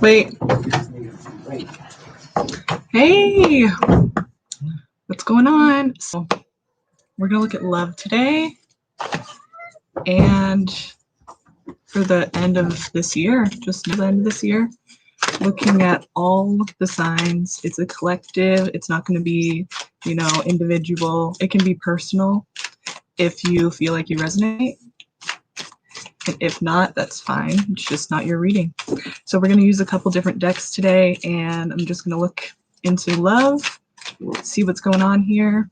Wait. Hey, what's going on? So we're gonna look at love today, and for the end of this year, just the end of this year, looking at all the signs. It's a collective. It's not going to be, individual. It can be personal if you feel like you resonate. And if not, that's fine. It's just not your reading. So we're going to use a couple different decks today, and I'm just going to look into love, see what's going on here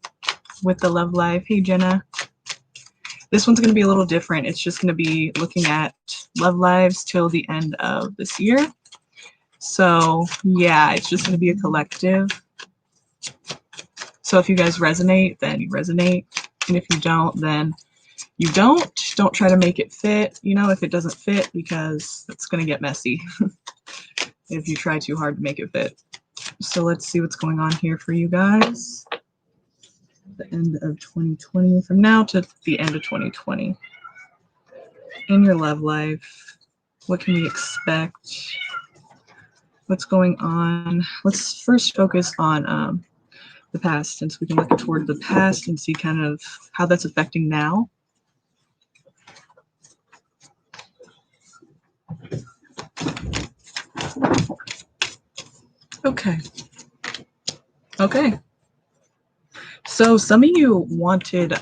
with the love life. Hey, Jenna. This one's going to be a little different. It's just going to be looking at love lives till the end of this year. So yeah, it's just going to be a collective. So if you guys resonate, then you resonate. And if you don't, then you don't. Don't try to make it fit, if it doesn't fit, because it's going to get messy if you try too hard to make it fit. So let's see what's going on here for you guys. The end of 2020, from now to the end of 2020. In your love life, what can we expect? What's going on? Let's first focus on the past, since we can look toward the past and see kind of how that's affecting now. Okay. So some of you wanted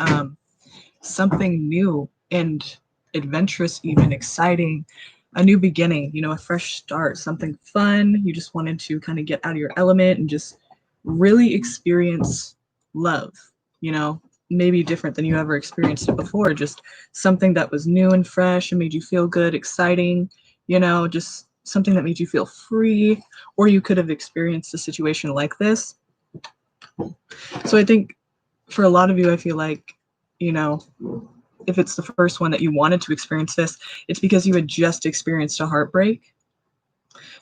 something new and adventurous, even exciting, a new beginning, a fresh start, something fun. You just wanted to kind of get out of your element and just really experience love, maybe different than you ever experienced it before. Just something that was new and fresh and made you feel good, exciting, just something that made you feel free. Or you could have experienced a situation like this. So I think for a lot of you, I feel like, if it's the first one that you wanted to experience this, it's because you had just experienced a heartbreak.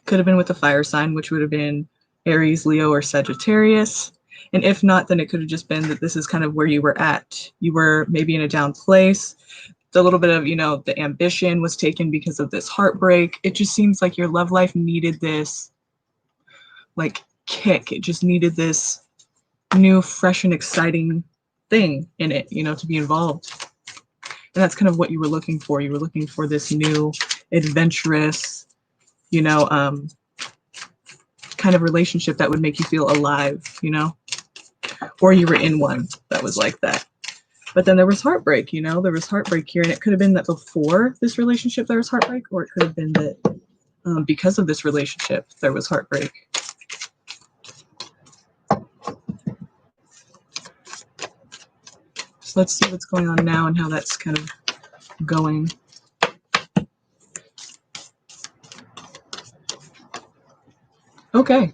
Could have been with a fire sign, which would have been Aries, Leo, or Sagittarius. And if not, then it could have just been that this is kind of where you were at. You were maybe in a down place. The little bit of, the ambition was taken because of this heartbreak. It just seems like your love life needed this, kick. It just needed this new, fresh, and exciting thing in it, to be involved. And that's kind of what you were looking for. You were looking for this new, adventurous, kind of relationship that would make you feel alive, or you were in one that was like that. But then there was heartbreak, there was heartbreak here. And it could have been that before this relationship there was heartbreak, or it could have been that because of this relationship there was heartbreak. So let's see what's going on now and how that's kind of going. Okay,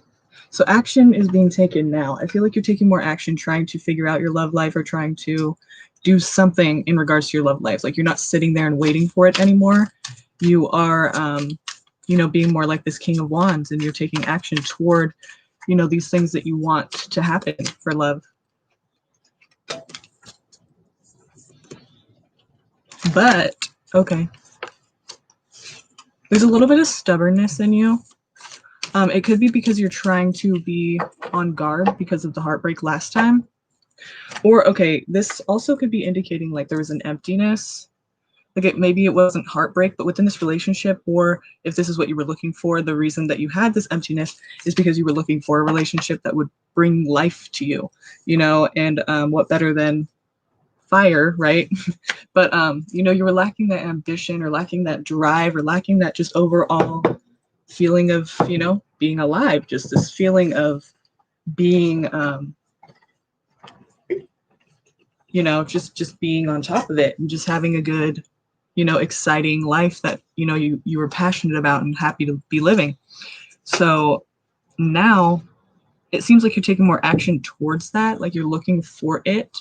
so action is being taken now. I feel like you're taking more action trying to figure out your love life or trying to do something in regards to your love life. Like you're not sitting there and waiting for it anymore. You are, being more like this King of Wands, and you're taking action toward, these things that you want to happen for love. But, okay. There's a little bit of stubbornness in you. It could be because you're trying to be on guard because of the heartbreak last time. Or, okay, this also could be indicating like there was an emptiness. Like maybe it wasn't heartbreak, but within this relationship, or if this is what you were looking for, the reason that you had this emptiness is because you were looking for a relationship that would bring life to you, and what better than fire, right? But, you were lacking that ambition or lacking that drive or lacking that just overall feeling of, being alive, just this feeling of being, just being on top of it and just having a good, exciting life that, you were passionate about and happy to be living. So now it seems like you're taking more action towards that, like you're looking for it.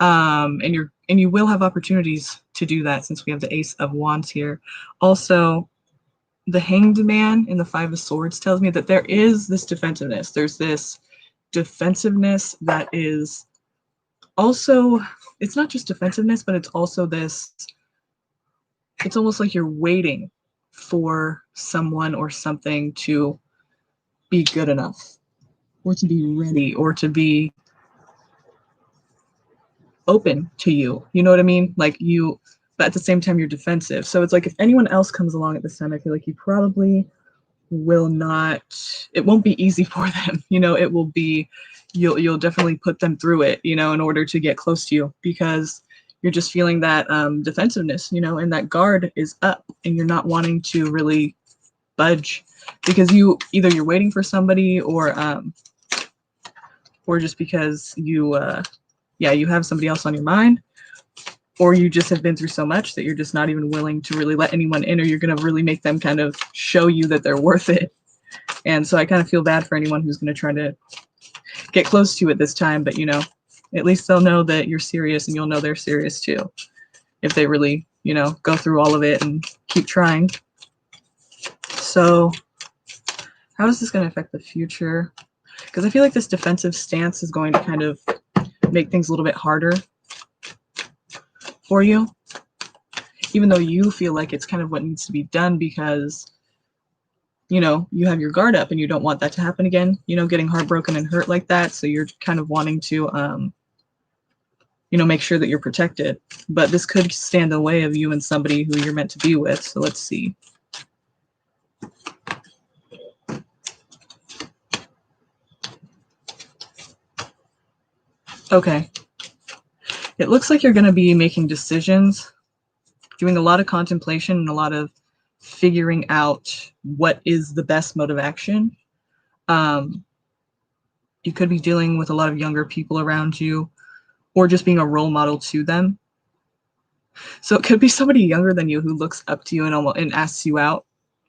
And you will have opportunities to do that since we have the Ace of Wands here. Also, the Hanged Man in the Five of Swords tells me that there is this defensiveness. There's this defensiveness that is also, it's not just defensiveness, but it's also this, it's almost like you're waiting for someone or something to be good enough or to be ready or to be open to you. You know what I mean? Like you, but at the same time, you're defensive. So it's like if anyone else comes along at this time, I feel like you probably will not, it won't be easy for them. You know, it will be, you'll definitely put them through it, you know, in order to get close to you because you're just feeling that defensiveness, you know, and that guard is up and you're not wanting to really budge because you either you're waiting for somebody or just because you yeah, you have somebody else on your mind, or you just have been through so much that you're just not even willing to really let anyone in, or you're going to really make them kind of show you that they're worth it. And so I kind of feel bad for anyone who's going to try to get close to it this time, but you know, at least they'll know that you're serious and you'll know they're serious too if they really, you know, go through all of it and keep trying. So how is this going to affect the future? Because I feel like this defensive stance is going to kind of make things a little bit harder for you, even though you feel like it's kind of what needs to be done because, you know, you have your guard up and you don't want that to happen again, you know, getting heartbroken and hurt like that. So you're kind of wanting to, you know, make sure that you're protected. But this could stand in the way of you and somebody who you're meant to be with. So let's see. Okay. It looks like you're going to be making decisions, doing a lot of contemplation and a lot of figuring out what is the best mode of action. You could be dealing with a lot of younger people around you or just being a role model to them. So it could be somebody younger than you who looks up to you and asks you out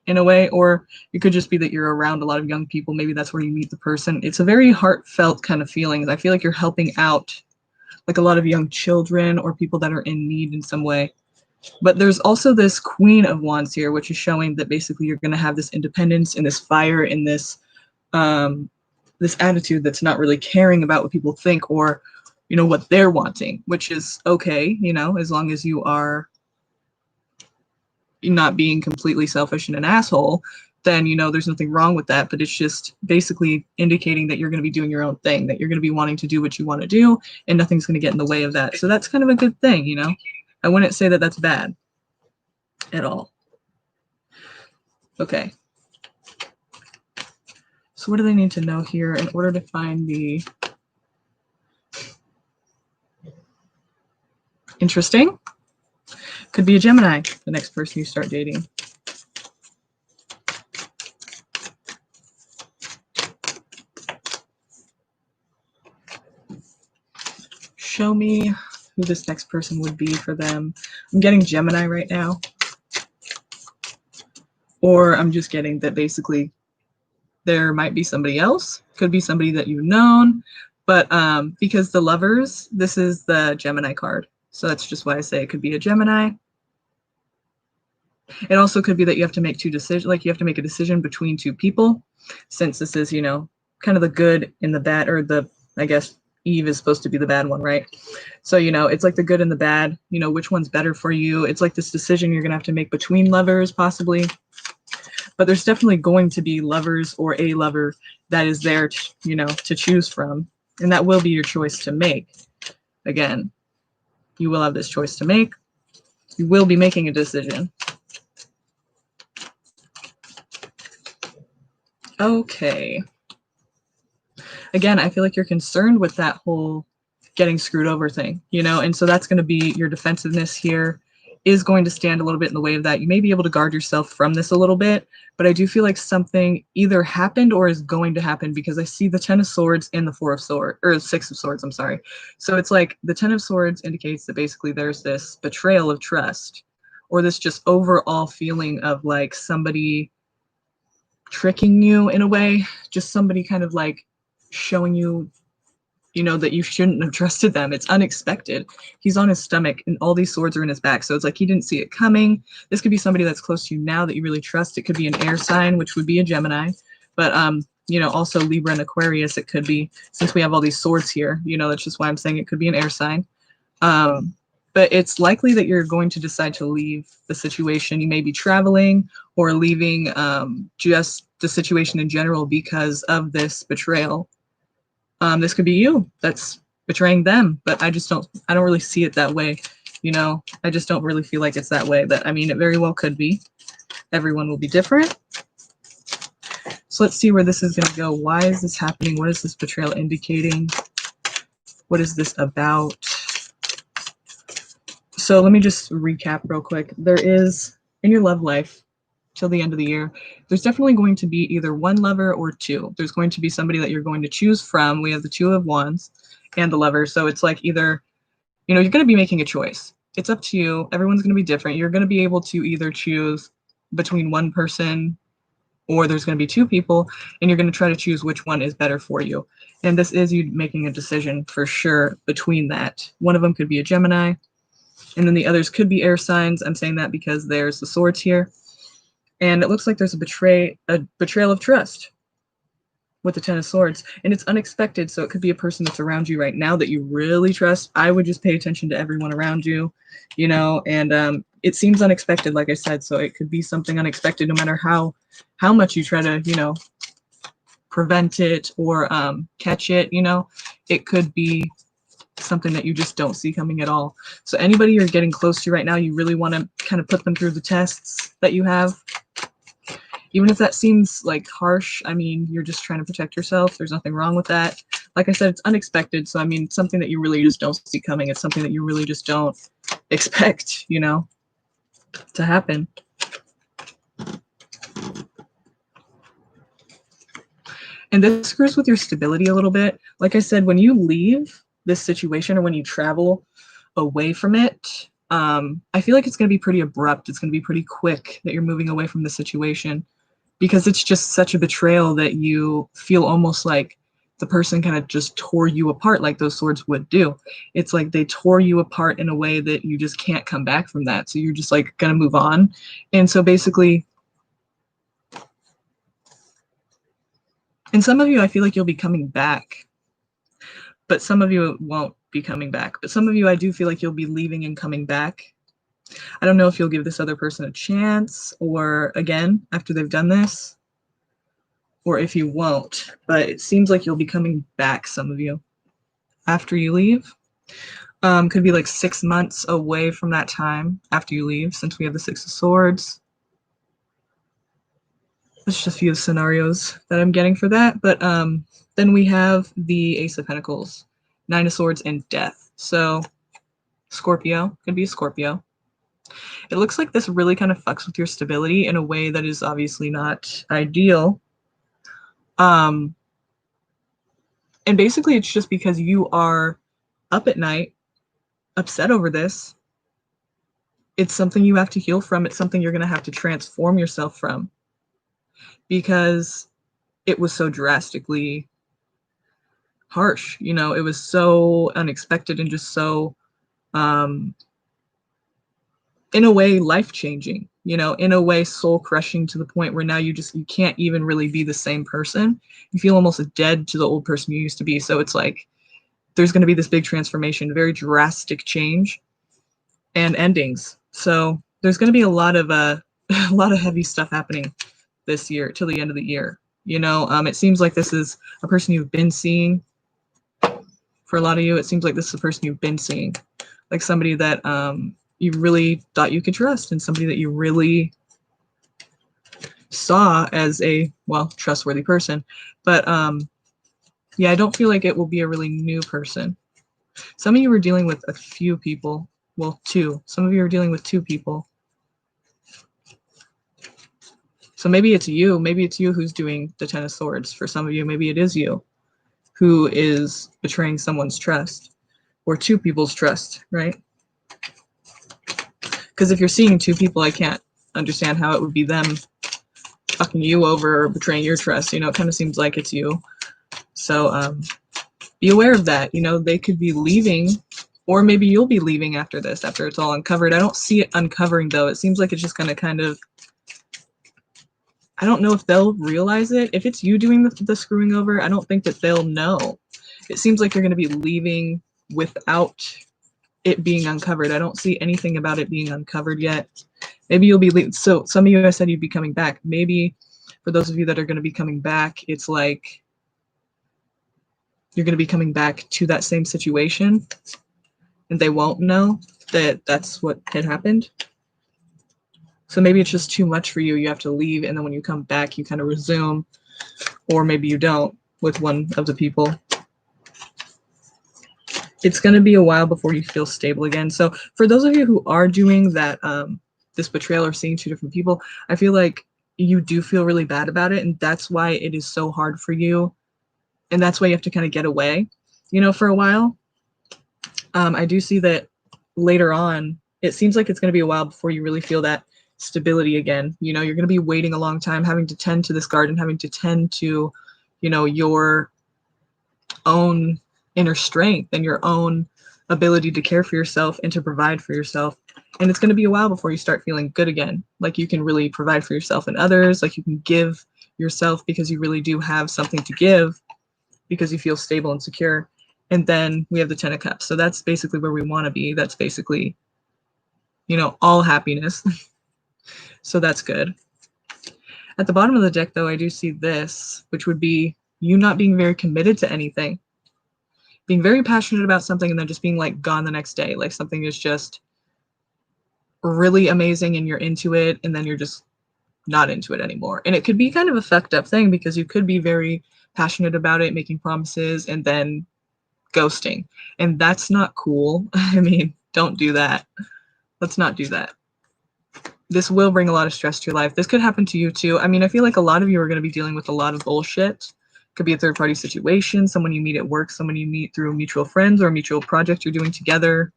in a way, or it could just be that you're around a lot of young people. Maybe that's where you meet the person. It's a very heartfelt kind of feeling. I feel like you're helping out like a lot of young children or people that are in need in some way. But there's also this Queen of Wands here, which is showing that basically you're going to have this independence and this fire and this this attitude that's not really caring about what people think or, you know, what they're wanting, which is okay, you know, as long as you are not being completely selfish and an asshole, then, you know, there's nothing wrong with that. But it's just basically indicating that you're going to be doing your own thing, that you're going to be wanting to do what you want to do and nothing's going to get in the way of that. So that's kind of a good thing, you know. I wouldn't say that that's bad at all. Okay. So what do they need to know here in order to find the interesting? Could be a Gemini, the next person you start dating. Show me who this next person would be for them. I'm getting Gemini right now. Or I'm just getting that basically there might be somebody else. Could be somebody that you've known. But because the Lovers, this is the Gemini card. So that's just why I say it could be a Gemini. It also could be that you have to make two decisions, like you have to make a decision between two people, since this is, you know, kind of the good and the bad, or the, I guess, Eve is supposed to be the bad one, right? So, you know, it's like the good and the bad, you know, which one's better for you. It's like this decision you're going to have to make between lovers, possibly. But there's definitely going to be lovers or a lover that is there, to, you know, to choose from. And that will be your choice to make. Again, you will have this choice to make. You will be making a decision. Okay. Again, I feel like you're concerned with that whole getting screwed over thing, you know, and so that's going to be your defensiveness here is going to stand a little bit in the way of that. You may be able to guard yourself from this a little bit, but I do feel like something either happened or is going to happen because I see the 10 of Swords and the 4 of Swords, or 6 of Swords, I'm sorry. So it's like the 10 of Swords indicates that basically there's this betrayal of trust or this just overall feeling of like somebody tricking you in a way, just somebody kind of like showing you, you know, that you shouldn't have trusted them. It's unexpected. He's on his stomach and all these swords are in his back. So it's like he didn't see it coming. This could be somebody that's close to you now that you really trust. It could be an air sign, which would be a Gemini. But, you know, also Libra and Aquarius, it could be, since we have all these swords here, you know, that's just why I'm saying it could be an air sign. but it's likely that you're going to decide to leave the situation. You may be traveling or leaving just the situation in general because of this betrayal. This could be you that's betraying them, but I don't really see it that way. You know, I just don't really feel like it's that way. But I mean, it very well could be. Everyone will be different. So let's see where this is going to go. Why is this happening? What is this betrayal indicating? What is this about? So let me just recap real quick. There is, in your love life, till the end of the year, there's definitely going to be either one lover or two. There's going to be somebody that you're going to choose from. We have the Two of Wands and the Lover. So it's like either, you know, you're going to be making a choice. It's up to you. Everyone's going to be different. You're going to be able to either choose between one person or there's going to be two people, and you're going to try to choose which one is better for you. And this is you making a decision for sure between that. One of them could be a Gemini, and then the others could be air signs. I'm saying that because there's the swords here. And it looks like there's a betrayal of trust with the Ten of Swords. And it's unexpected, so it could be a person that's around you right now that you really trust. I would just pay attention to everyone around you, you know, and it seems unexpected, like I said, so it could be something unexpected no matter how much you try to, you know, prevent it or catch it, you know. It could be something that you just don't see coming at all. So anybody you're getting close to right now, you really want to kind of put them through the tests that you have. Even if that seems like harsh, I mean, you're just trying to protect yourself. There's nothing wrong with that. Like I said, it's unexpected. So, I mean, something that you really just don't see coming. It's something that you really just don't expect, you know, to happen. And this screws with your stability a little bit. Like I said, when you leave this situation or when you travel away from it, I feel like it's going to be pretty abrupt. It's going to be pretty quick that you're moving away from the situation because it's just such a betrayal that you feel almost like the person kind of just tore you apart like those swords would do. It's like they tore you apart in a way that you just can't come back from that. So you're just like going to move on. And so basically, and some of you, I feel like you'll be coming back, but some of you won't be coming back. But some of you, I do feel like you'll be leaving and coming back. I don't know if you'll give this other person a chance or again after they've done this, or if you won't, but it seems like you'll be coming back, some of you, after you leave. Could be like 6 months away from that time after you leave, since we have the Six of Swords. There's just a few scenarios that I'm getting for that, but then we have the Ace of Pentacles, Nine of Swords, and Death. So Scorpio, could be a Scorpio. It looks like this really kind of fucks with your stability in a way that is obviously not ideal. And basically it's just because you are up at night, upset over this. It's something you have to heal from. It's something you're going to have to transform yourself from because it was so drastically harsh. You know, it was so unexpected and just so, in a way, life-changing, you know, in a way, soul-crushing to the point where now you can't even really be the same person. You feel almost dead to the old person you used to be. So it's like, there's going to be this big transformation, very drastic change and endings. So there's going to be a lot of heavy stuff happening this year till the end of the year. You know, it seems like this is a person you've been seeing. For a lot of you, it seems like this is a person you've been seeing, like somebody that you really thought you could trust and somebody that you really saw as a, well, trustworthy person. But yeah, I don't feel like it will be a really new person. Some of you are dealing with a few people. Well, two. Some of you are dealing with two people. So maybe it's you. Maybe it's you who's doing the Ten of Swords. For some of you, maybe it is you who is betraying someone's trust or two people's trust, right? Because if you're seeing two people, I can't understand how it would be them fucking you over or betraying your trust. You know, it kind of seems like it's you. So be aware of that. You know, they could be leaving, or maybe you'll be leaving after this, after it's all uncovered. I don't see it uncovering, though. It seems like it's just going to kind of, I don't know if they'll realize it. If it's you doing the screwing over, I don't think that they'll know. It seems like you're going to be leaving without it being uncovered. I don't see anything about it being uncovered yet. Maybe you'll be, so some of you guys said you'd be coming back. Maybe for those of you that are going to be coming back, it's like you're going to be coming back to that same situation and they won't know that that's what had happened. So maybe it's just too much for you. You have to leave, and then when you come back, you kind of resume, or maybe you don't with one of the people. It's going to be a while before you feel stable again. So for those of you who are doing that, this betrayal or seeing two different people, I feel like you do feel really bad about it, and that's why it is so hard for you, and that's why you have to kind of get away, you know, for a while. I do see that later on, it seems like it's going to be a while before you really feel that stability again. You know, you're going to be waiting a long time, having to tend to this garden, having to tend to, you know, your own inner strength and your own ability to care for yourself and to provide for yourself. And it's going to be a while before you start feeling good again. Like you can really provide for yourself and others, like you can give yourself because you really do have something to give because you feel stable and secure. And then we have the 10 of Cups. So that's basically where we want to be. That's basically, you know, all happiness. So that's good. At the bottom of the deck, though, I do see this, which would be you not being very committed to anything, being very passionate about something and then just being like gone the next day. Like something is just really amazing and you're into it and then you're just not into it anymore. And it could be kind of a fucked up thing because you could be very passionate about it, making promises and then ghosting. And that's not cool. I mean, don't do that. Let's not do that. This will bring a lot of stress to your life. This could happen to you too. I mean, I feel like a lot of you are going to be dealing with a lot of bullshit. It could be a third party situation, someone you meet at work, someone you meet through mutual friends or a mutual project you're doing together.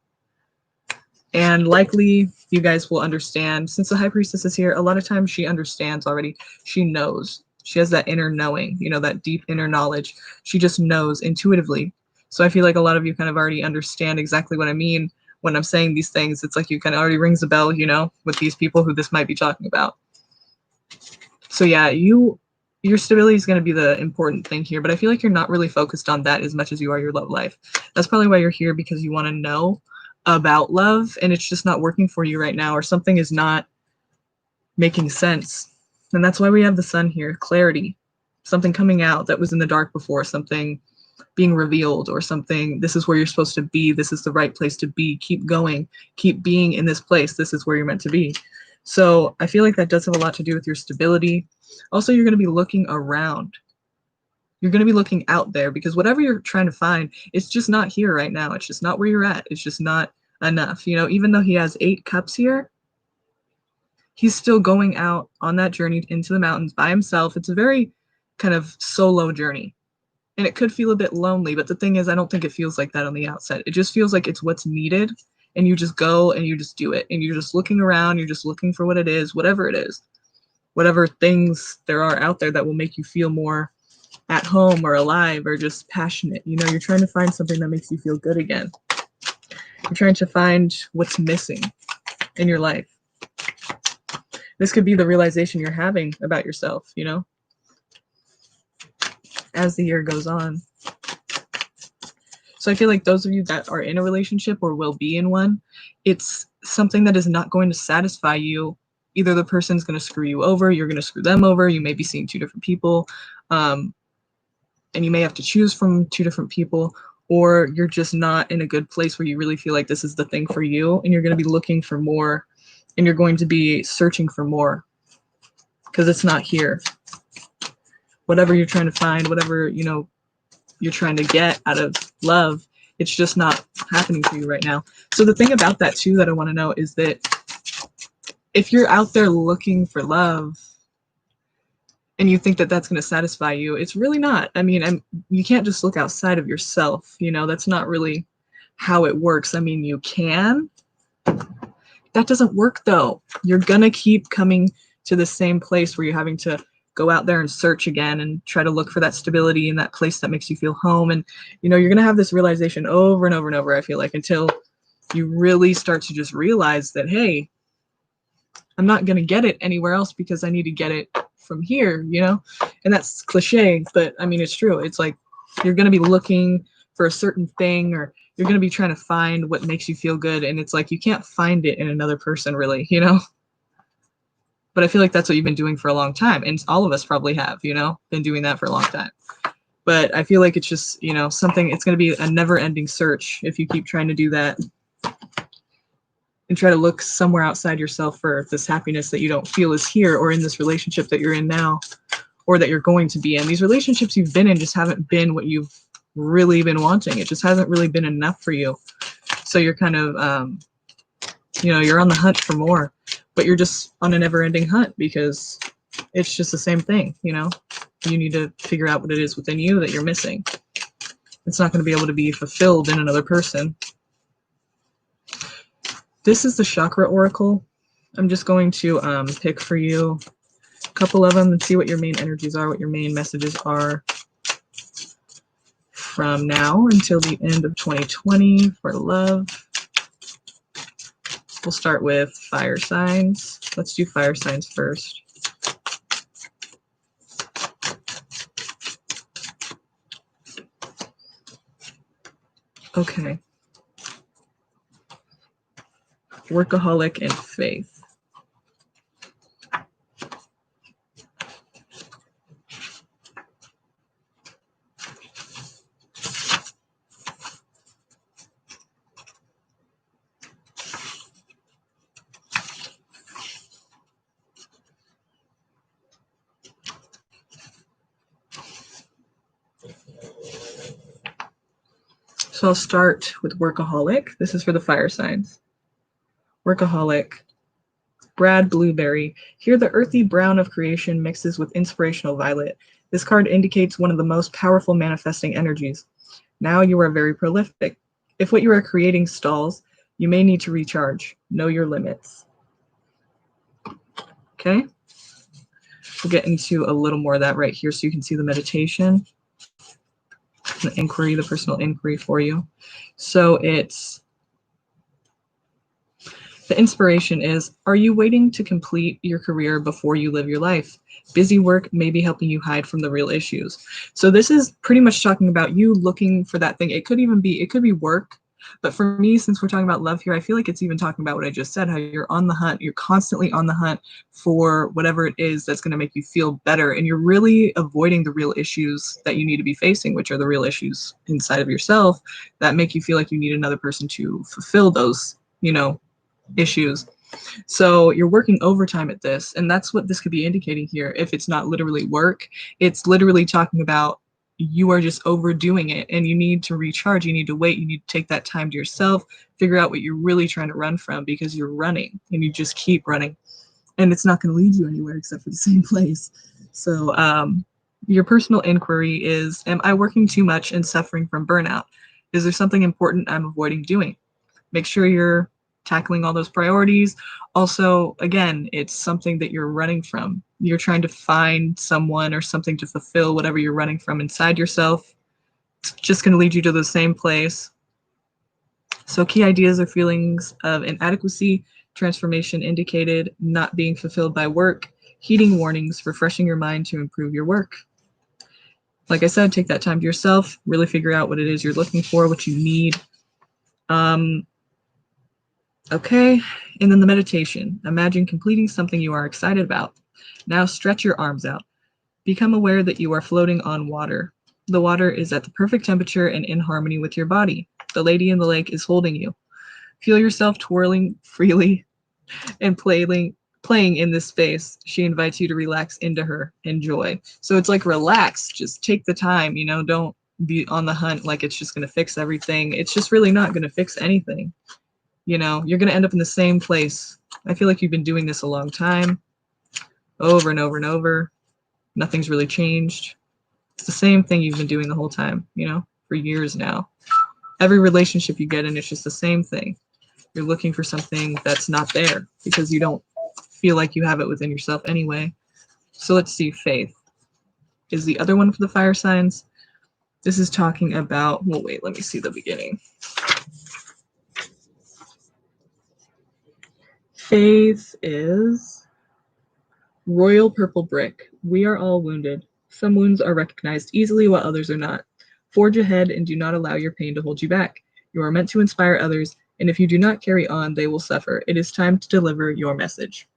And likely you guys will understand. Since the High Priestess is here, a lot of times she understands already. She knows. She has that inner knowing, you know, that deep inner knowledge. She just knows intuitively. So I feel like a lot of you kind of already understand exactly what I mean when I'm saying these things. It's like you kind of already rings a bell, you know, with these people who this might be talking about. So yeah, your stability is going to be the important thing here, but I feel like you're not really focused on that as much as you are your love life. That's probably why you're here, because you want to know about love and it's just not working for you right now, or something is not making sense. And that's why we have the Sun here, clarity, something coming out that was in the dark before, something being revealed, or something, this is where you're supposed to be, this is the right place to be, keep going, keep being in this place, this is where you're meant to be. So I feel like that does have a lot to do with your stability. Also, you're going to be looking around. You're going to be looking out there, because whatever you're trying to find, it's just not here right now. It's just not where you're at. It's just not enough. You know, even though he has 8 cups here, he's still going out on that journey into the mountains by himself. It's a very kind of solo journey. And it could feel a bit lonely, but the thing is, I don't think it feels like that on the outside. It just feels like it's what's needed, and you just go and you just do it. And you're just looking around, you're just looking for what it is, whatever it is, whatever things there are out there that will make you feel more at home or alive or just passionate. You know, you're trying to find something that makes you feel good again. You're trying to find what's missing in your life. This could be the realization you're having about yourself, you know, as the year goes on. So I feel like those of you that are in a relationship or will be in one, it's something that is not going to satisfy you. Either the person's going to screw you over, you're going to screw them over, you may be seeing 2 different people, and you may have to choose from 2 different people, or you're just not in a good place where you really feel like this is the thing for you, and you're going to be looking for more, and you're going to be searching for more because it's not here. Whatever you're trying to find, whatever, you know, you're trying to get out of love, it's just not happening for you right now. So the thing about that too that I want to know is that if you're out there looking for love and you think that that's going to satisfy you, it's really not. I mean, you can't just look outside of yourself, you know, that's not really how it works. I mean, you can. That doesn't work though. You're going to keep coming to the same place where you're having to go out there and search again and try to look for that stability in that place that makes you feel home. And, you know, you're going to have this realization over and over and over, I feel like, until you really start to just realize that, hey, I'm not going to get it anywhere else because I need to get it from here, you know? And that's cliche, but I mean, it's true. It's like you're going to be looking for a certain thing, or you're going to be trying to find what makes you feel good. And it's like you can't find it in another person, really, you know? But I feel like that's what you've been doing for a long time. And all of us probably have, you know, been doing that for a long time. But I feel like it's just, you know, something, it's going to be a never ending search if you keep trying to do that and try to look somewhere outside yourself for this happiness that you don't feel is here or in this relationship that you're in now or that you're going to be in. These relationships you've been in just haven't been what you've really been wanting. It just hasn't really been enough for you. So you're kind of, you know, you're on the hunt for more, but you're just on a never ending hunt because it's just the same thing, you know? You need to figure out what it is within you that you're missing. It's not going to be able to be fulfilled in another person. This is the chakra oracle. I'm just going to pick for you a couple of them and see what your main energies are, what your main messages are from now until the end of 2020 for love. We'll start with fire signs. Let's do fire signs first. Okay. Workaholic and faith. So I'll start with workaholic. This is for the fire signs. Workaholic. Brad Blueberry. Here the earthy brown of creation mixes with inspirational violet. This card indicates one of the most powerful manifesting energies. Now you are very prolific. If what you are creating stalls, you may need to recharge. Know your limits. Okay? We'll get into a little more of that right here so you can see the meditation, the inquiry, the personal inquiry for you. So it's the inspiration is, are you waiting to complete your career before you live your life? Busy work may be helping you hide from the real issues. So this is pretty much talking about you looking for that thing. It could be work. But for me, since we're talking about love here, I feel like it's even talking about what I just said, how you're on the hunt. You're constantly on the hunt for whatever it is that's going to make you feel better. And you're really avoiding the real issues that you need to be facing, which are the real issues inside of yourself that make you feel like you need another person to fulfill those, you know, issues. So you're working overtime at this, and that's what this could be indicating here. If it's not literally work, it's literally talking about you are just overdoing it and you need to recharge. You need to wait. You need to take that time to yourself, figure out what you're really trying to run from, because you're running and you just keep running and it's not going to lead you anywhere except for the same place. So your personal inquiry is, am I working too much and suffering from burnout? Is there something important I'm avoiding doing? Make sure you're tackling all those priorities. Also, again, it's something that you're running from. You're trying to find someone or something to fulfill whatever you're running from inside yourself. It's just going to lead you to the same place. So key ideas or feelings of inadequacy, transformation indicated, not being fulfilled by work, heeding warnings, refreshing your mind to improve your work. Like I said, take that time to yourself, really figure out what it is you're looking for, what you need. Okay, and then the meditation. Imagine completing something you are excited about. Now stretch your arms out. Become aware that you are floating on water. The water is at the perfect temperature and in harmony with your body. The lady in the lake is holding you. Feel yourself twirling freely and playing in this space. She invites you to relax into her. Enjoy. So it's like relax. Just take the time, you know, don't be on the hunt like it's just going to fix everything. It's just really not going to fix anything. You know, you're going to end up in the same place. I feel like you've been doing this a long time, over and over and over. Nothing's really changed. It's the same thing you've been doing the whole time, you know, for years now. Every relationship you get in, it's just the same thing. You're looking for something that's not there because you don't feel like you have it within yourself anyway. So let's see, faith is the other one for the fire signs. This is talking about, well, wait, let me see the beginning. Faith is royal purple brick. We are all wounded. Some wounds are recognized easily while others are not. Forge ahead and do not allow your pain to hold you back. You are meant to inspire others, and if you do not carry on, they will suffer. It is time to deliver your message.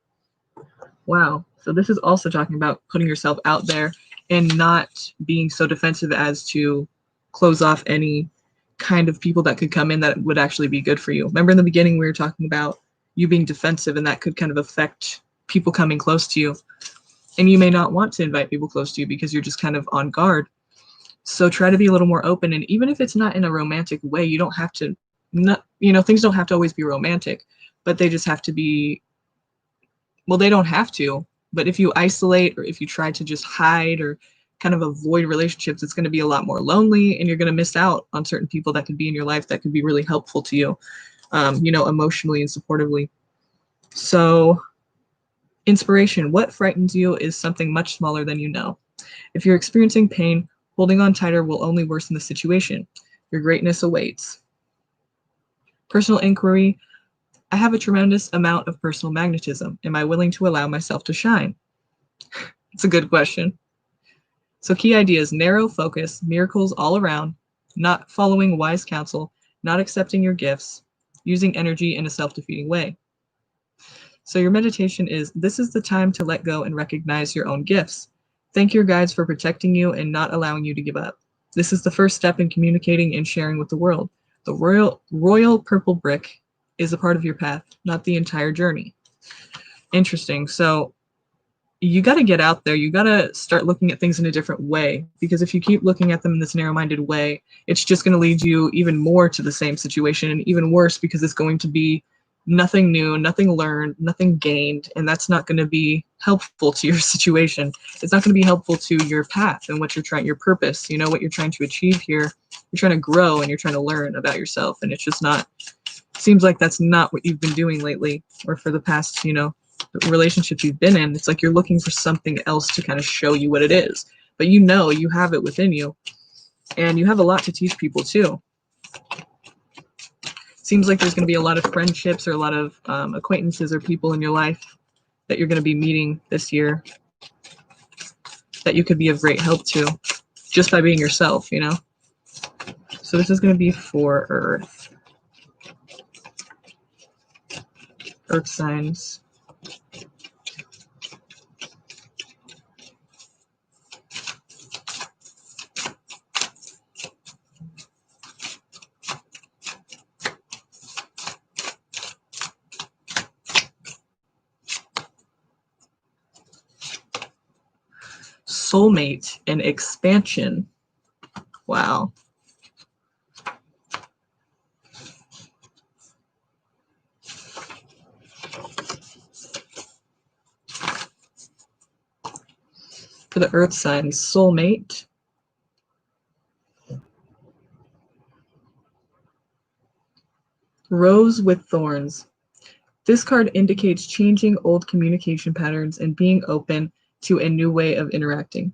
Wow. So this is also talking about putting yourself out there and not being so defensive as to close off any kind of people that could come in that would actually be good for you. Remember in the beginning we were talking about you being defensive, and that could kind of affect people coming close to you. And you may not want to invite people close to you because you're just kind of on guard. So try to be a little more open. And even if it's not in a romantic way, you don't have to, not, things don't have to always be romantic, but they just have to be, well, they don't have to. But if you isolate, or if you try to just hide or kind of avoid relationships, it's going to be a lot more lonely, and you're going to miss out on certain people that could be in your life that could be really helpful to you, emotionally and supportively. So inspiration, what frightens you is something much smaller than you know. If you're experiencing pain, holding on tighter will only worsen the situation. Your greatness awaits. Personal inquiry, I have a tremendous amount of personal magnetism. Am I willing to allow myself to shine? It's a good question. So key ideas, narrow focus, miracles all around, not following wise counsel, not accepting your gifts, using energy in a self-defeating way. So your meditation is, this is the time to let go and recognize your own gifts. Thank your guides for protecting you and not allowing you to give up. This is the first step in communicating and sharing with the world. The royal purple brick is a part of your path, not the entire journey. Interesting. So you got to get out there. You got to start looking at things in a different way, because if you keep looking at them in this narrow-minded way, it's just going to lead you even more to the same situation, and even worse, because it's going to be nothing new, nothing learned, nothing gained, and that's not going to be helpful to your situation. It's not going to be helpful to your path and what you're trying, your purpose, what you're trying to achieve here. You're trying to grow and you're trying to learn about yourself, and it's just not, seems like that's not what you've been doing lately, or for the past, relationships you've been in. It's like you're looking for something else to kind of show you what it is, but you have it within you, and you have a lot to teach people too. Seems like there's going to be a lot of friendships or a lot of acquaintances or people in your life that you're going to be meeting this year that you could be of great help to just by being yourself, So this is going to be for Earth signs. Soulmate and expansion. Wow. For the Earth signs, soulmate. Rose with thorns. This card indicates changing old communication patterns and being open to a new way of interacting.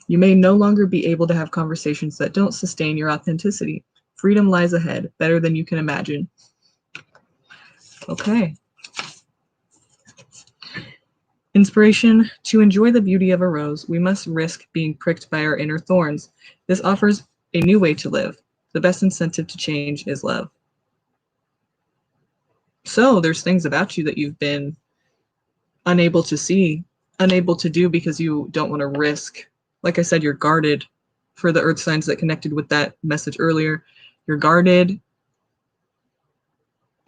You may no longer be able to have conversations that don't sustain your authenticity. Freedom lies ahead, better than you can imagine. Okay. Inspiration. To enjoy the beauty of a rose, we must risk being pricked by our inner thorns. This offers a new way to live. The best incentive to change is love. So there's things about you that you've been unable to see, unable to do because you don't want to risk. Like I said, you're guarded. For the Earth signs that connected with that message earlier, you're guarded,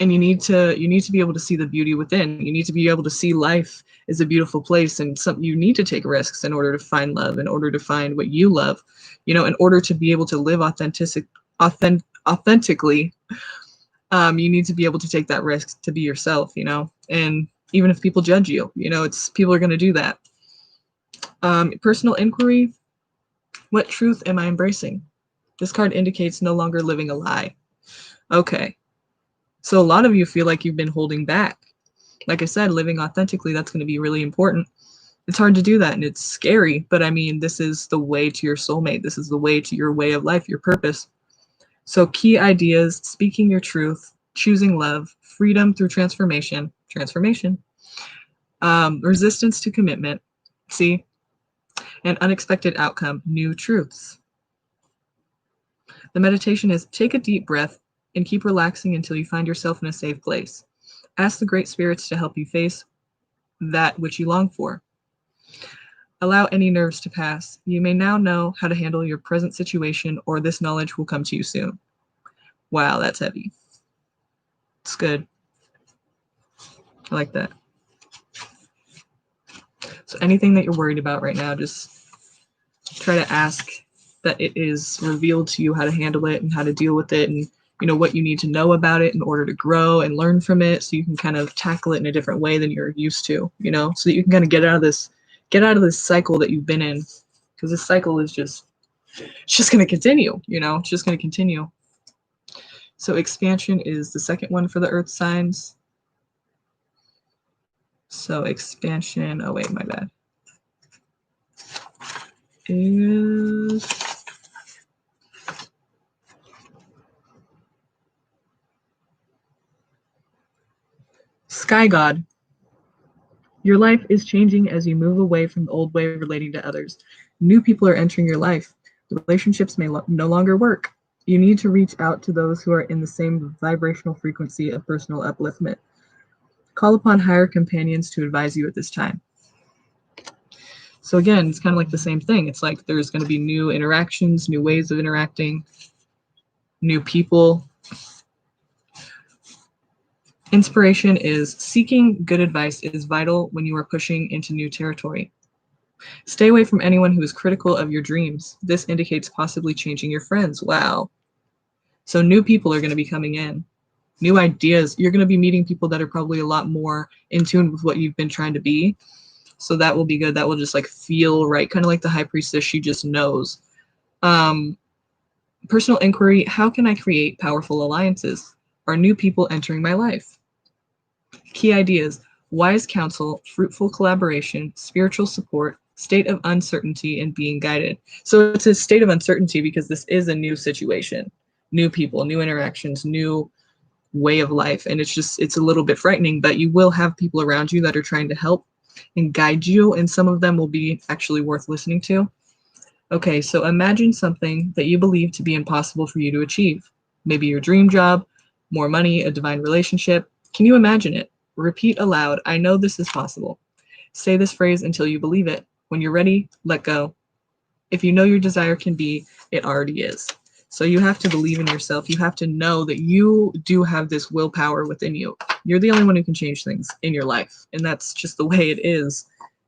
and you need to be able to see the beauty within. You need to be able to see life as a beautiful place, and you need to take risks in order to find love, in order to find what you love, in order to be able to live authentically. You need to be able to take that risk to be yourself, and even if people judge you, people are going to do that. Personal inquiry. What truth am I embracing? This card indicates no longer living a lie. Okay. So a lot of you feel like you've been holding back. Like I said, living authentically, that's going to be really important. It's hard to do that, and it's scary, but I mean, this is the way to your soulmate. This is the way to your way of life, your purpose. So key ideas: speaking your truth, choosing love, freedom through transformation, resistance to commitment, and unexpected outcome, new truths. The meditation is: take a deep breath, and keep relaxing until you find yourself in a safe place. Ask the great spirits to help you face that which you long for. Allow any nerves to pass. You may now know how to handle your present situation, or this knowledge will come to you soon. Wow, that's heavy. It's good. I like that. So anything that you're worried about right now, just try to ask that it is revealed to you how to handle it and how to deal with it, and what you need to know about it in order to grow and learn from it, so you can kind of tackle it in a different way than you're used to, so that you can kind of get out of this cycle that you've been in, because this cycle is it's just going to continue. It's just going to continue. So expansion is the second one for the earth signs. So expansion, oh wait, my bad, is Sky God. Your life is changing as you move away from the old way of relating to others. New people are entering your life. Relationships may no longer work. You need to reach out to those who are in the same vibrational frequency of personal upliftment. Call upon higher companions to advise you at this time. So again, it's kind of like the same thing. It's like there's going to be new interactions, new ways of interacting, new people. Inspiration is seeking good advice is vital when you are pushing into new territory. Stay away from anyone who is critical of your dreams. This indicates possibly changing your friends. Wow. So new people are going to be coming in. New ideas. You're going to be meeting people that are probably a lot more in tune with what you've been trying to be. So that will be good. That will just like feel right. Kind of like the high priestess, she just knows. Personal inquiry. How can I create powerful alliances? Are new people entering my life? Key ideas: wise counsel, fruitful collaboration, spiritual support, state of uncertainty, and being guided. So it's a state of uncertainty because this is a new situation, new people, new interactions, new way of life. And it's a little bit frightening, but you will have people around you that are trying to help and guide you. And some of them will be actually worth listening to. Okay, so imagine something that you believe to be impossible for you to achieve. Maybe your dream job, more money, a divine relationship. Can you imagine it? Repeat aloud, I know this is possible. Say this phrase until you believe it. When you're ready, let go. If you know your desire can be, it already is. So you have to believe in yourself. You have to know that you do have this willpower within you. You're the only one who can change things in your life. And that's just the way it is,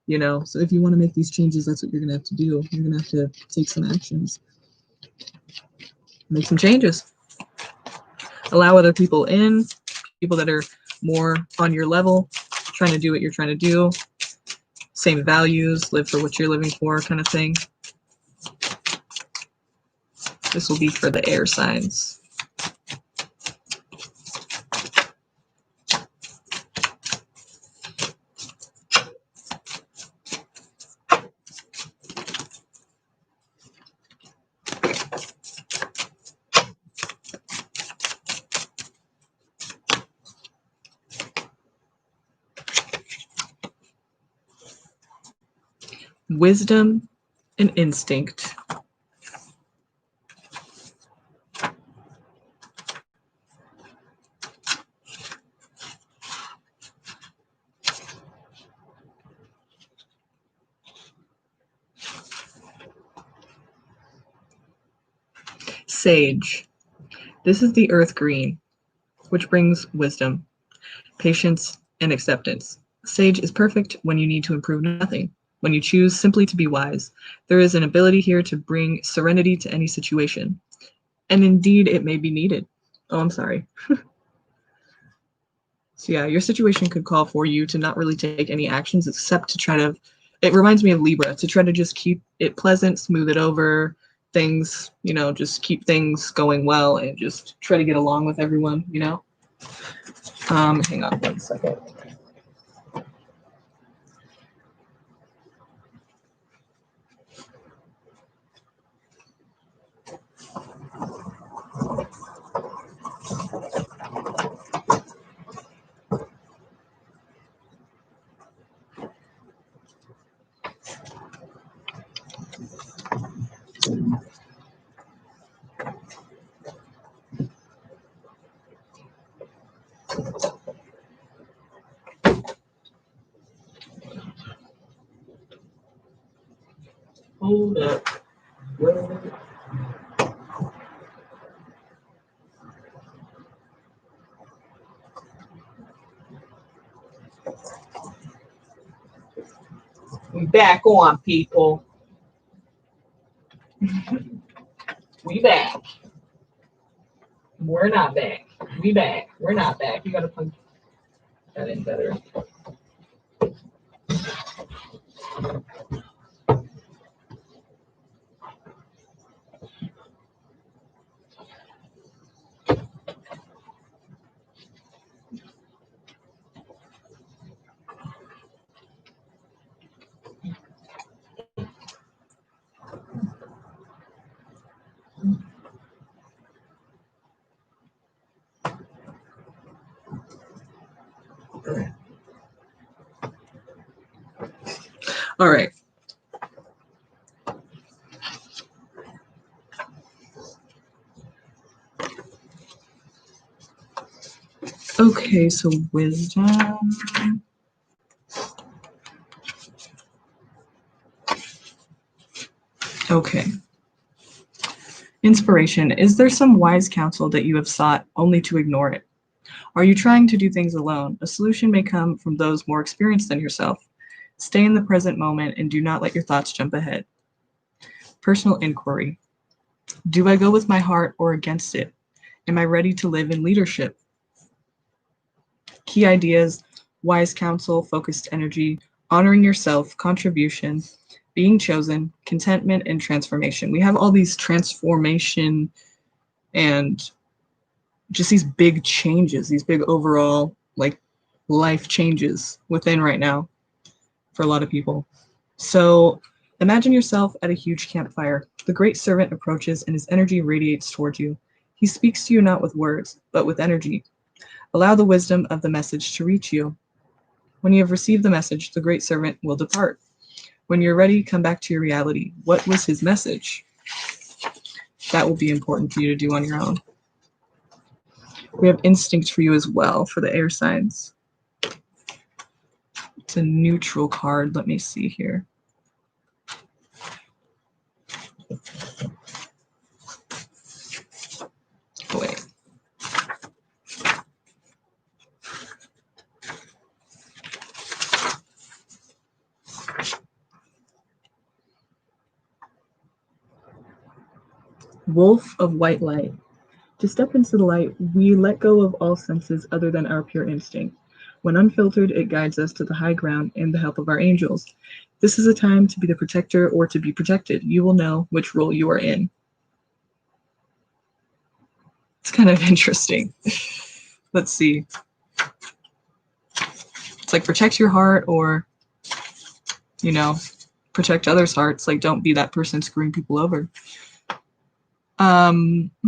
So if you want to make these changes, that's what you're going to have to do. You're going to have to take some actions. Make some changes. Allow other people in, people that are more on your level, trying to do what you're trying to do. Same values, live for what you're living for, kind of thing. This will be for the air signs. Wisdom and instinct. Sage. This is the earth green, which brings wisdom, patience, and acceptance. Sage is perfect when you need to improve nothing. When you choose simply to be wise, there is an ability here to bring serenity to any situation. And indeed, it may be needed. Oh, I'm sorry. So yeah, your situation could call for you to not really take any actions except to try to, it reminds me of Libra, to try to just keep it pleasant, smooth it over, things, just keep things going well and just try to get along with everyone, Hang on 1 second. Hold up. Where? We back on, people. We back. We're not back. We back. We're not back. You gotta punch that in better. All right. Okay, so wisdom. Okay. Inspiration. Is there some wise counsel that you have sought only to ignore it? Are you trying to do things alone? A solution may come from those more experienced than yourself. Stay in the present moment and do not let your thoughts jump ahead. Personal inquiry. Do I go with my heart or against it? Am I ready to live in leadership? Key ideas, wise counsel, focused energy, honoring yourself, contribution, being chosen, contentment, and transformation. We have all these transformation and just these big changes, these big overall like life changes within right now for a lot of people. So imagine yourself at a huge campfire. The great servant approaches and his energy radiates toward you. He speaks to you not with words, but with energy. Allow the wisdom of the message to reach you. When you have received the message, the great servant will depart. When you're ready, come back to your reality. What was his message? That will be important for you to do on your own. We have instinct for you as well for the air signs. It's a neutral card. Let me see here. Oh, wait. Wolf of white light. To step into the light, we let go of all senses other than our pure instinct. When unfiltered, it guides us to the high ground and the help of our angels. This is a time to be the protector or to be protected. You will know which role you are in. It's kind of interesting. Let's see. It's like protect your heart or, you know, protect others' hearts. Like don't be that person screwing people over.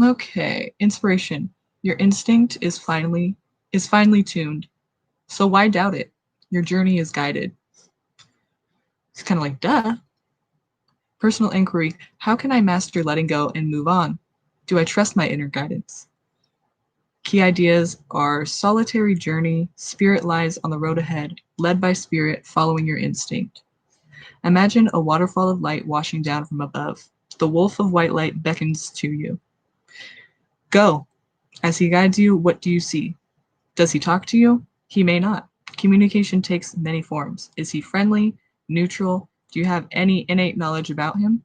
Okay. Inspiration. Your instinct is finely tuned. So why doubt it? Your journey is guided. It's kind of like, duh. Personal inquiry. How can I master letting go and move on? Do I trust my inner guidance? Key ideas are solitary journey, spirit lies on the road ahead, led by spirit, following your instinct. Imagine a waterfall of light washing down from above. The wolf of white light beckons to you. Go. As he guides you, what do you see? Does he talk to you? He may not. Communication takes many forms. Is he friendly, neutral? Do you have any innate knowledge about him?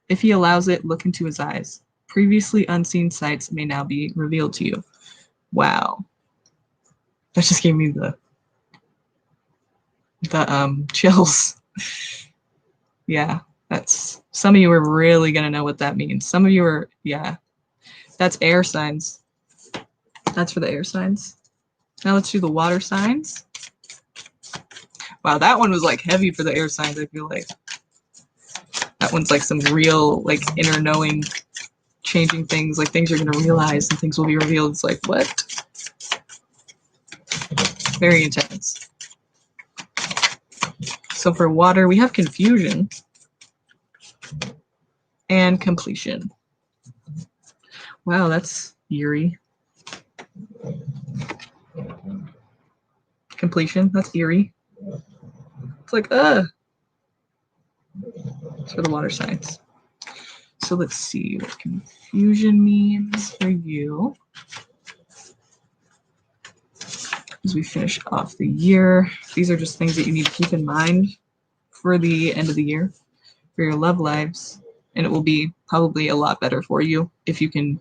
If he allows it, look into his eyes. Previously unseen sights may now be revealed to you. Wow. That just gave me the chills. Yeah, that's some of you are really gonna know what that means. Some of you are, yeah. That's air signs. That's for the air signs. Now let's do the water signs. Wow, that one was like heavy for the air signs, I feel like. That one's like some real like inner knowing, changing things, like things you're gonna realize and things will be revealed. It's like, what? Very intense. So for water, we have confusion and completion. Wow, that's eerie. Completion, that's eerie. It's like, for the water signs. So let's see what confusion means for you as we finish off the year. These are just things that you need to keep in mind for the end of the year, for your love lives, and it will be probably a lot better for you if you can,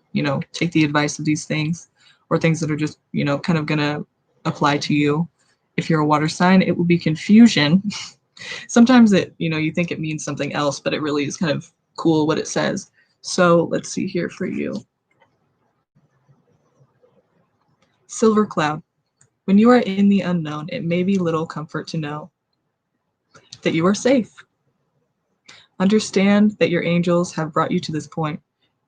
take the advice of these things, or things that are just, kind of gonna apply to you. If you're a water sign, it will be confusion. Sometimes you think it means something else, but it really is kind of cool what it says. So let's see here for you. Silver cloud. When you are in the unknown, it may be little comfort to know that you are safe. Understand that your angels have brought you to this point.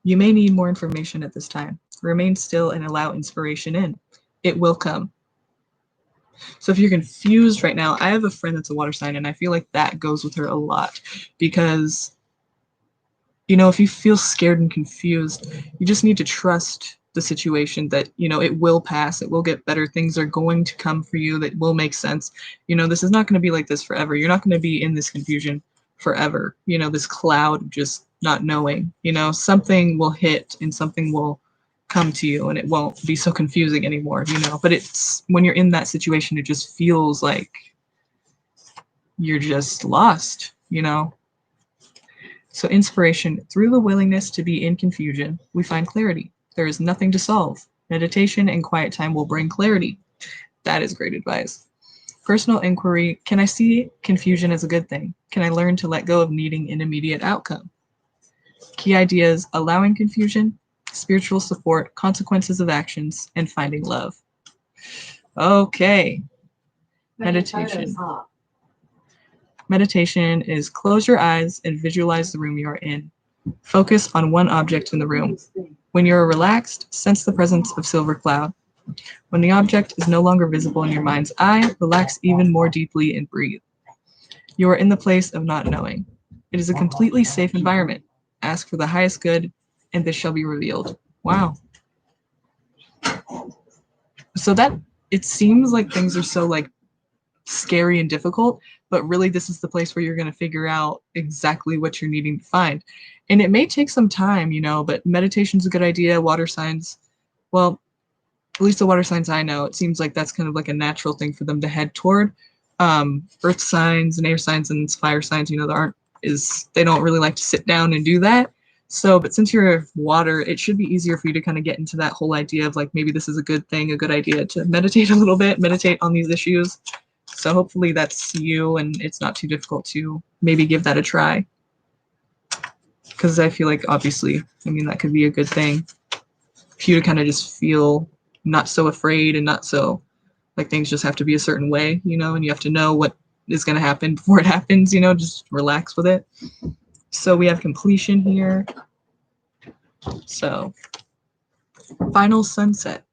You may need more information at this time. Remain still and allow inspiration in. It will come. So if you're confused right now, I have a friend that's a water sign, and I feel like that goes with her a lot, because if you feel scared and confused, you just need to trust the situation that, it will pass, it will get better, things are going to come for you that will make sense. This is not going to be like this forever. You're not going to be in this confusion forever. This cloud of just not knowing, something will hit and something will come to you, and it won't be so confusing anymore, but it's when you're in that situation, it just feels like you're just lost. So inspiration, through the willingness to be in confusion, we find clarity. There is nothing to solve. Meditation and quiet time will bring clarity. That is great advice. Personal inquiry, can I see confusion as a good thing? Can I learn to let go of needing an immediate outcome? Key ideas, allowing confusion, spiritual support, consequences of actions, and finding love. Okay. Meditation. Meditation is close your eyes and visualize the room you are in. Focus on one object in the room. When you are relaxed, sense the presence of silver cloud. When the object is no longer visible in your mind's eye, relax even more deeply and breathe. You are in the place of not knowing. It is a completely safe environment. Ask for the highest good, and this shall be revealed. Wow. So it seems like things are so scary and difficult, but really this is the place where you're going to figure out exactly what you're needing to find. And it may take some time, but meditation's a good idea. Water signs, well, at least the water signs I know, it seems like that's kind of like a natural thing for them to head toward. Earth signs and air signs and fire signs, they don't really like to sit down and do that. So, but since you're water, it should be easier for you to kind of get into that whole idea of maybe this is a good thing, a good idea to meditate a little bit, meditate on these issues. So hopefully that's you, and it's not too difficult to maybe give that a try. Because I feel like obviously, that could be a good thing for you to kind of just feel not so afraid and not so things just have to be a certain way, and you have to know what is going to happen before it happens, just relax with it. So we have completion here. So final sunset.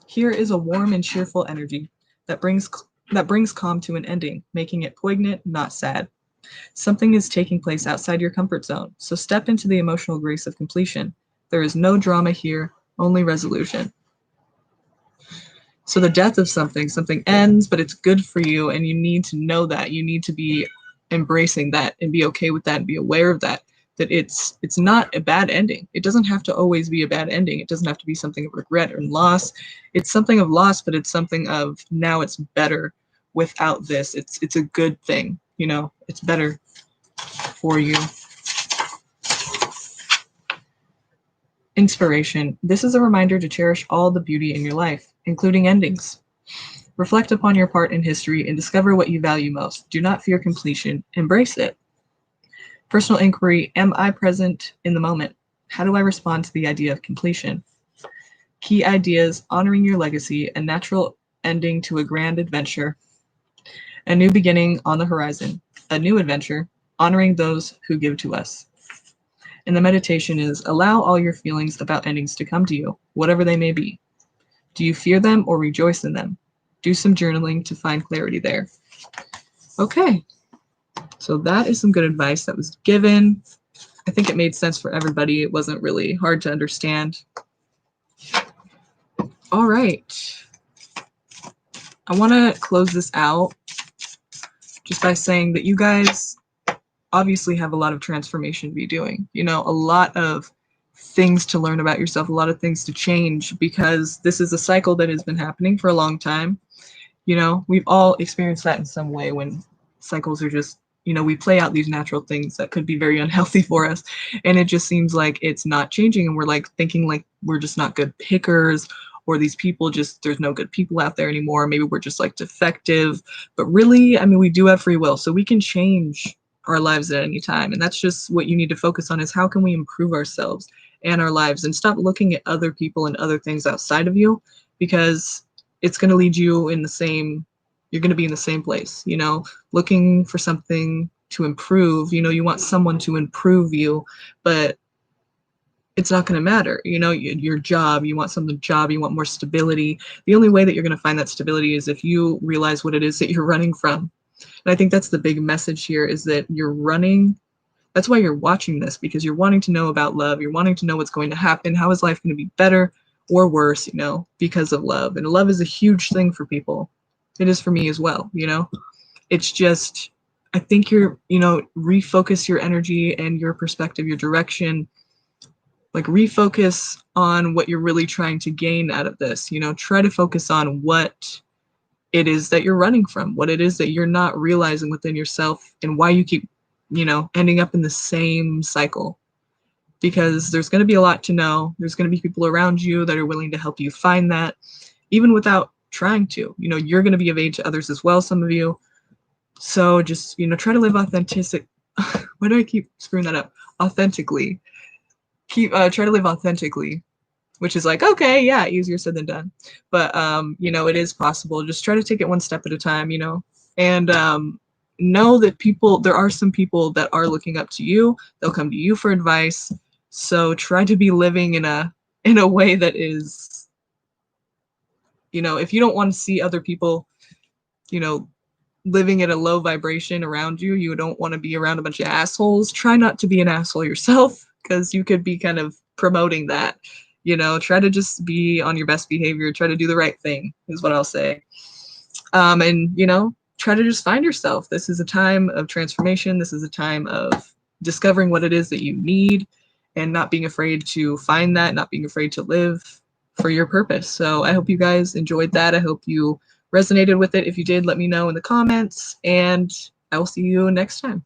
Here is a warm and cheerful energy that brings calm to an ending, making it poignant, not sad. Something is taking place outside your comfort zone, so step into the emotional grace of completion. There is no drama here, only resolution. So the death of something ends, but it's good for you, and you need to know that. You need to be embracing that and be okay with that and be aware of that it's not a bad ending. It doesn't have to always be a bad ending. It doesn't have to be something of regret or loss. It's something of loss, but it's something of now it's better without this. It's a good thing, it's better for you. Inspiration. This is a reminder to cherish all the beauty in your life, including endings. Reflect upon your part in history and discover what you value most. Do not fear completion. Embrace it. Personal inquiry. Am I present in the moment? How do I respond to the idea of completion? Key ideas. Honoring your legacy. A natural ending to a grand adventure. A new beginning on the horizon. A new adventure. Honoring those who give to us. And the meditation is allow all your feelings about endings to come to you, whatever they may be. Do you fear them or rejoice in them? Do some journaling to find clarity there. Okay, so that is some good advice that was given. I think it made sense for everybody. It wasn't really hard to understand. All right. I want to close this out just by saying that you guys obviously have a lot of transformation to be doing, you know, a lot of things to learn about yourself, a lot of things to change, because this is a cycle that has been happening for a long time. You know, we've all experienced that in some way when cycles are just, you know, we play out these natural things that could be very unhealthy for us. And it just seems like it's not changing. And we're like thinking like we're just not good pickers, or these people just, there's no good people out there anymore. Maybe we're just like defective. But really, I mean, we do have free will. So we can change our lives at any time. And that's just what you need to focus on, is how can we improve ourselves and our lives, and stop looking at other people and other things outside of you, because it's going to lead you in the same, you're going to be in the same place, you know, looking for something to improve. You know, you want someone to improve you, but it's not going to matter. You know, your job, you want some job, you want more stability. The only way that you're going to find that stability is if you realize what it is that you're running from. And I think that's the big message here, is that you're running. That's why you're watching this, because you're wanting to know about love. You're wanting to know what's going to happen. How is life going to be better or worse, you know, because of love. And love is a huge thing for people. It is for me as well, you know. It's just, I think you're, you know, refocus your energy and your perspective, your direction. Like, refocus on what you're really trying to gain out of this. You know, try to focus on what it is that you're running from, what it is that you're not realizing within yourself, and why you keep, you know, ending up in the same cycle. Because there's going to be a lot to know. There's going to be people around you that are willing to help you find that, even without trying to. You know, you're going to be of aid to others as well, some of you. So just, you know, try to live authentic. Why do I keep screwing that up? Authentically. Try to live authentically, which is like, okay, yeah, easier said than done. But, you know, it is possible. Just try to take it one step at a time, you know, and know that there are some people that are looking up to you. They'll come to you for advice. So try to be living in a way that is, you know, if you don't want to see other people, you know, living at a low vibration around you, you don't want to be around a bunch of assholes. Try not to be an asshole yourself, because you could be kind of promoting that. You know, try to just be on your best behavior. Try to do the right thing, is what I'll say. And, you know, try to just find yourself. This is a time of transformation. This is a time of discovering what it is that you need, and not being afraid to find that, not being afraid to live for your purpose. So I hope you guys enjoyed that. I hope you resonated with it. If you did, let me know in the comments, and I will see you next time.